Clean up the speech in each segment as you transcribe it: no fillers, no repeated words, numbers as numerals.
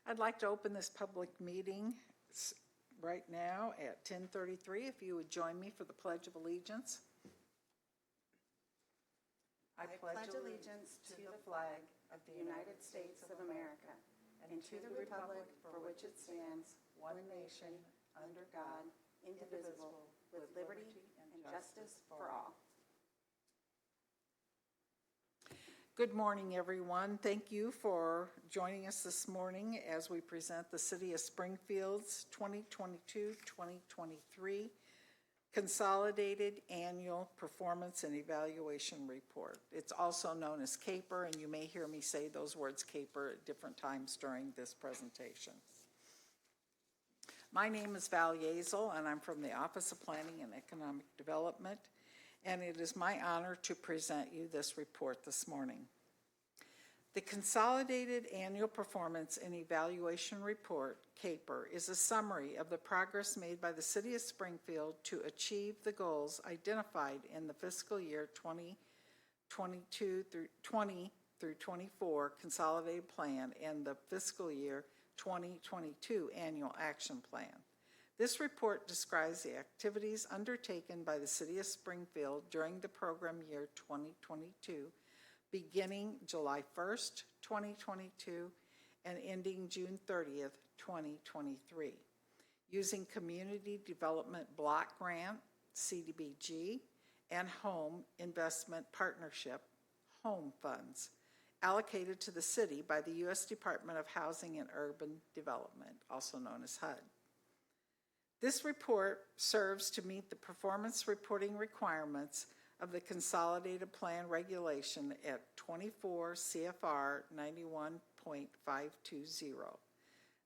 I'd like to open this public meeting right now at 10:33. If you would join me for the Pledge of Allegiance. I pledge allegiance to the flag of the United States of America and to the republic for which it stands, one nation, under God, indivisible, with liberty and justice for all. Good morning, everyone. Thank you for joining us this morning as we present the City of Springfield's 2022-2023 Consolidated Annual Performance and Evaluation Report. It's also known as CAPER, and you may hear me say those words CAPER at different times during this presentation. My name is Yazell, and I'm from the Office of Planning and Economic Development, and it is my honor to present you this report this morning. The Consolidated Annual Performance and Evaluation Report, CAPER, is a summary of the progress made by the City of Springfield to achieve the goals identified in the fiscal year 2022 through 24 Consolidated Plan and the fiscal year 2022 Annual Action Plan. This report describes the activities undertaken by the City of Springfield during the program year 2022, beginning July 1st, 2022, and ending June 30th, 2023, using Community Development Block Grant, CDBG, and Home Investment Partnership, HOME funds, allocated to the city by the U.S. Department of Housing and Urban Development, also known as HUD. This report serves to meet the performance reporting requirements of the Consolidated Plan regulation at 24 CFR 91.520.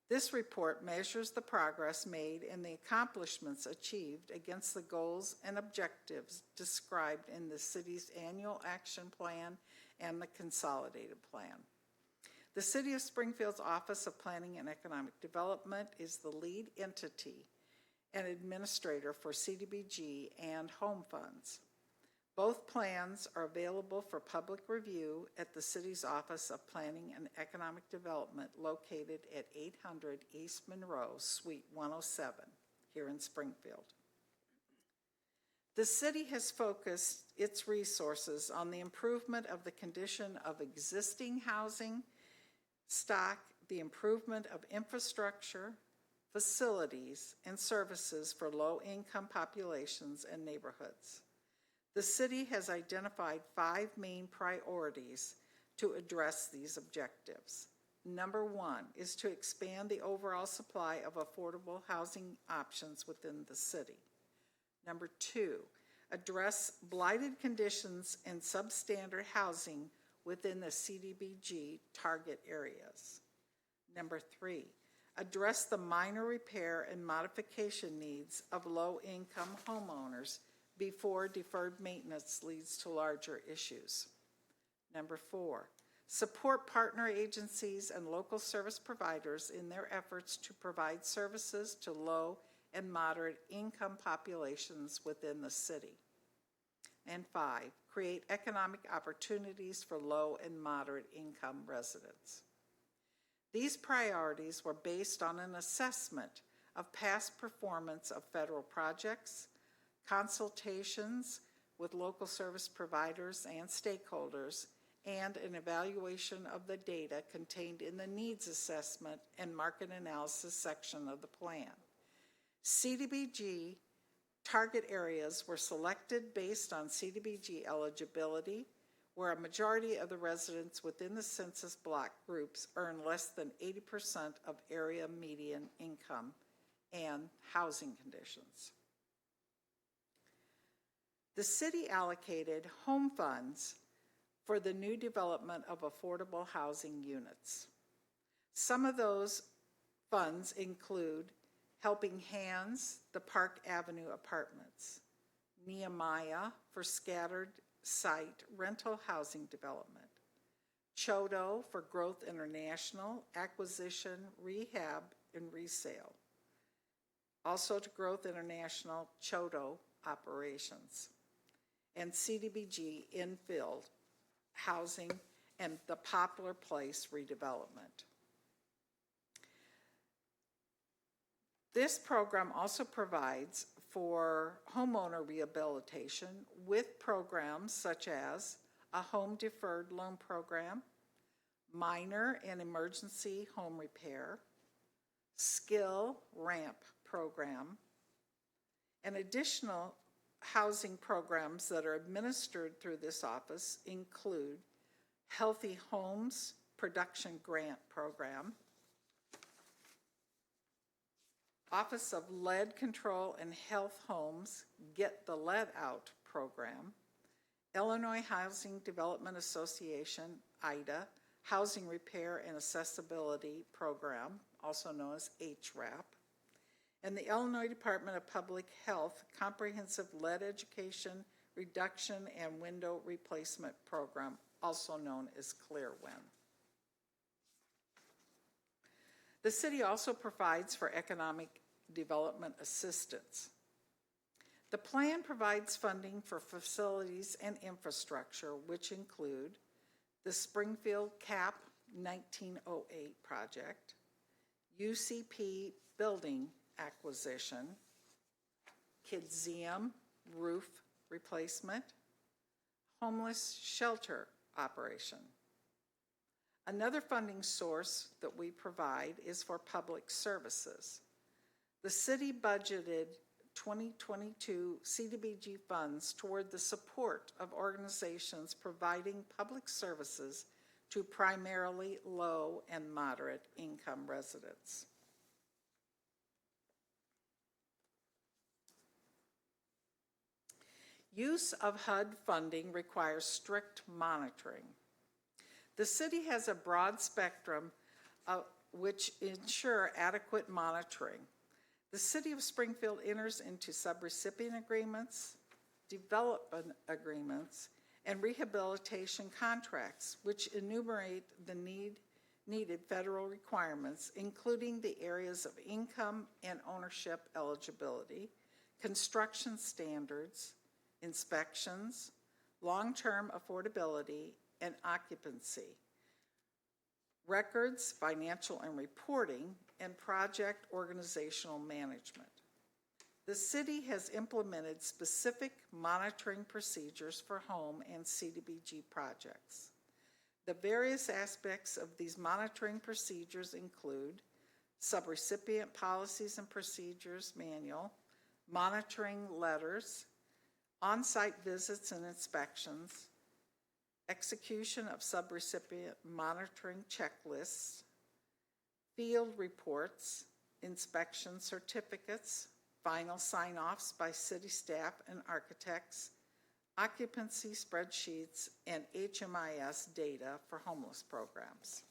This report measures the progress made and the accomplishments achieved against the goals and objectives described in the city's annual action plan and the Consolidated Plan. The City of Springfield's Office of Planning and Economic Development is the lead entity and administrator for CDBG and home funds. Both plans are available for public review at the city's Office of Planning and Economic Development located at 800 East Monroe, Suite 107, here in Springfield. The city has focused its resources on the improvement of the condition of existing housing stock, the improvement of infrastructure, facilities, and services for low-income populations and neighborhoods. The city has identified 5 main priorities to address these objectives. Number 1 is to expand the overall supply of affordable housing options within the city. Number 2, address blighted conditions and substandard housing within the CDBG target areas. Number 3, address the minor repair and modification needs of low-income homeowners before deferred maintenance leads to larger issues. Number 4, support partner agencies and local service providers in their efforts to provide services to low and moderate income populations within the city. And 5, create economic opportunities for low and moderate income residents. These priorities were based on an assessment of past performance of federal projects, consultations with local service providers and stakeholders, and an evaluation of the data contained in the needs assessment and market analysis section of the plan. CDBG target areas were selected based on CDBG eligibility, where a majority of the residents within the census block groups earn less than 80% of area median income and housing conditions. The city allocated home funds for the new development of affordable housing units. Some of those funds include Helping Hands, the Park Avenue Apartments, Nehemiah for scattered site rental housing development, Chodo for Growth International, acquisition, rehab, and resale. Also to Growth International, Chodo operations, and CDBG infill housing and the Poplar Place redevelopment. This program also provides for homeowner rehabilitation with programs such as a home deferred loan program, minor and emergency home repair, skill ramp program, and additional housing programs that are administered through this office include Healthy Homes Production Grant Program, Office of Lead Control and Health Homes Get the Lead Out Program, Illinois Housing Development Association, IDA, Housing Repair and Accessibility Program, also known as HRAP, and the Illinois Department of Public Health Comprehensive Lead Education Reduction and Window Replacement Program, also known as ClearWin. The city also provides for economic development assistance. The plan provides funding for facilities and infrastructure, which include the Springfield CAP 1908 project, UCP building acquisition, Kidzeum roof replacement, homeless shelter operation. Another funding source that we provide is for public services. The city budgeted 2022 CDBG funds toward the support of organizations providing public services to primarily low and moderate income residents. Use of HUD funding requires strict monitoring. The city has a broad spectrum which ensure adequate monitoring. The City of Springfield enters into subrecipient agreements, development agreements, and rehabilitation contracts, which enumerate the needed federal requirements, including the areas of income and ownership eligibility, construction standards, inspections, long-term affordability, and occupancy, records, financial and reporting, and project organizational management. The city has implemented specific monitoring procedures for home and CDBG projects. The various aspects of these monitoring procedures include subrecipient policies and procedures manual, monitoring letters, on-site visits and inspections, execution of subrecipient monitoring checklists, field reports, inspection certificates, final sign-offs by city staff and architects, occupancy spreadsheets, and HMIS data for homeless programs.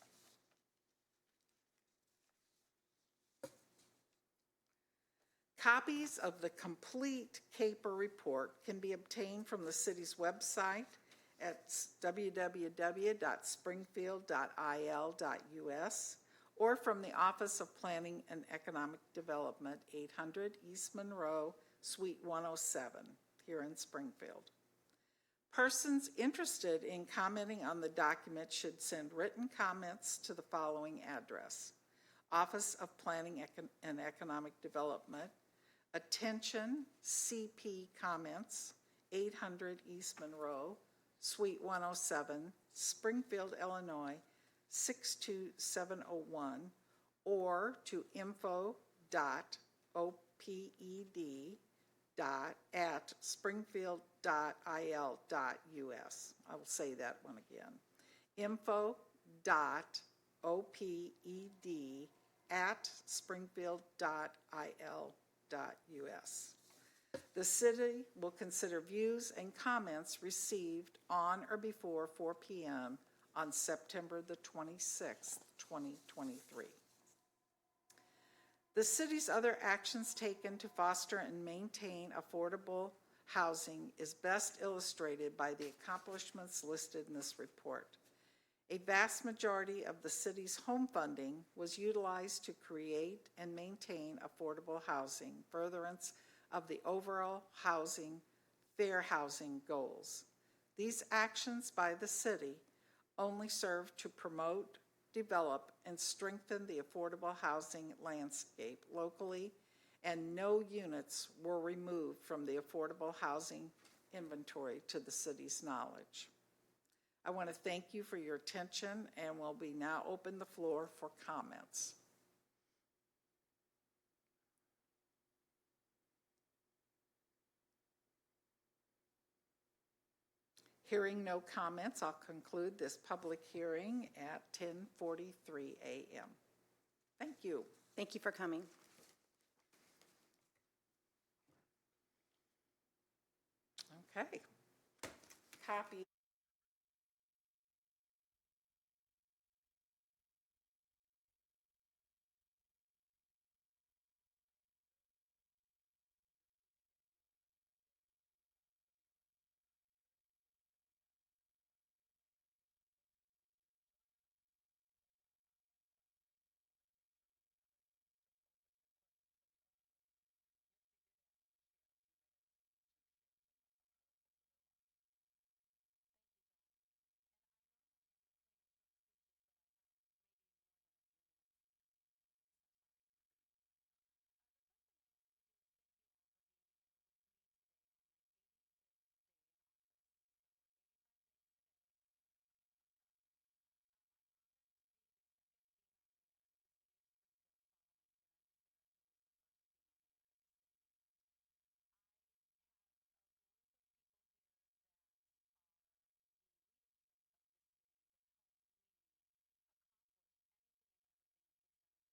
Copies of the complete CAPER report can be obtained from the city's website at www.springfield.il.us or from the Office of Planning and Economic Development, 800 East Monroe, Suite 107, here in Springfield. Persons interested in commenting on the document should send written comments to the following address: Office of Planning and Economic Development, Attention CP Comments, 800 East Monroe, Suite 107, Springfield, Illinois, 62701, or to info.oped.springfield.il.us. I will say that one again. info.oped.springfield.il.us. The city will consider views and comments received on or before 4 p.m. on September the 26th, 2023. The city's other actions taken to foster and maintain affordable housing is best illustrated by the accomplishments listed in this report. A vast majority of the city's home funding was utilized to create and maintain affordable housing, furtherance of the overall fair housing goals. These actions by the city only serve to promote, develop, and strengthen the affordable housing landscape locally and no units were removed from the affordable housing inventory to the city's knowledge. I want to thank you for your attention and will be now open the floor for comments. Hearing no comments, I'll conclude this public hearing at 10:43 a.m. Thank you. Thank you for coming. Okay. Copy.